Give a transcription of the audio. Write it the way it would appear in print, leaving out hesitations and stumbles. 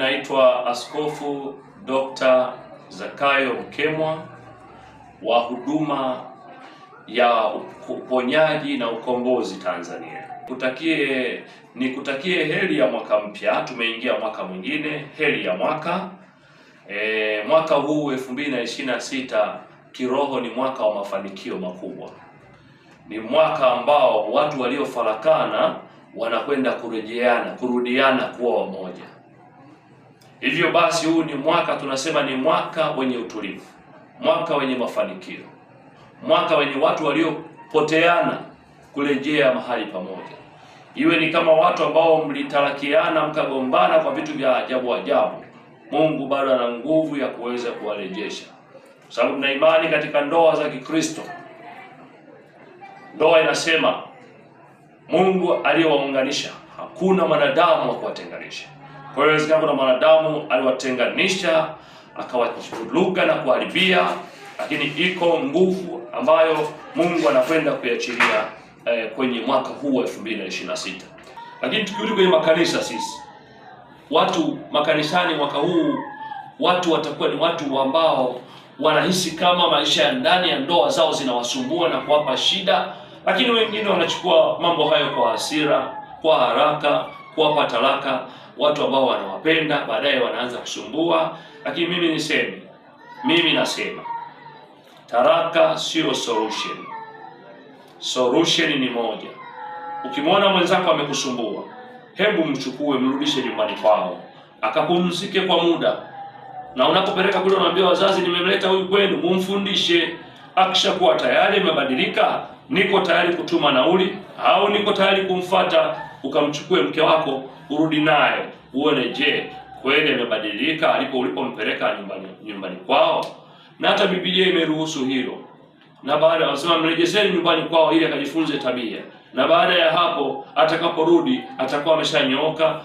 naitwa Askofu Dr. Zakayo Mkemwa wa huduma ya uponyaji na ukombozi Tanzania. Nikutakie heri ya mwaka mpya. Tumeingia mwaka mwingine, heri ya mwaka. Mwaka huu 2026 kiroho ni mwaka wa mafanikio makubwa. Ni mwaka ambao watu waliofarakana wanakwenda kurudiana kuwa wamoja. Hivyo basi huu ni mwaka, tunasema ni mwaka wenye utulivu, mwaka wenye mafanikio, mwaka wenye watu waliopoteana kurejea mahali pamoja. Iwe ni kama watu ambao mlitarakiana mkagombana kwa vitu vya ajabu ajabu, Mungu bado ana nguvu ya kuweza kuwarejesha, kwa sababu tuna imani katika ndoa za Kikristo. Ndoa inasema Mungu aliyewaunganisha hakuna mwanadamu wa kuwatenganisha. Kwa hiyo inawezekana kuna mwanadamu aliwatenganisha akawavuruga na kuharibia, lakini iko nguvu ambayo Mungu anakwenda kuiachilia kwenye mwaka huu wa 2026. Lakini tukirudi kwenye makanisa, sisi watu makanisani mwaka huu, watu watakuwa ni watu ambao wanahisi kama maisha ya ndani ya ndoa zao zinawasumbua na kuwapa shida, lakini wengine wanachukua mambo hayo kwa hasira, kwa haraka, kuwapa talaka watu ambao wanawapenda, baadaye wanaanza kusumbua. Lakini mimi nasema talaka sio solution. Solution ni moja. Ukimwona mwenzako amekusumbua, hebu mchukue, mrudishe nyumbani kwao akapumzike kwa muda, na unapopeleka kule unaambia wazazi, nimemleta huyu kwenu, mumfundishe. Akishakuwa tayari amebadilika, niko tayari kutuma nauli au niko tayari kumfuata, ukamchukue mke wako urudi naye uone, je, kweli amebadilika ulipompeleka nyumbani kwao. Na hata Biblia imeruhusu hilo, na baada wanasema mrejesheni nyumbani kwao ili akajifunze tabia, na baada ya hapo atakaporudi atakuwa ameshanyooka.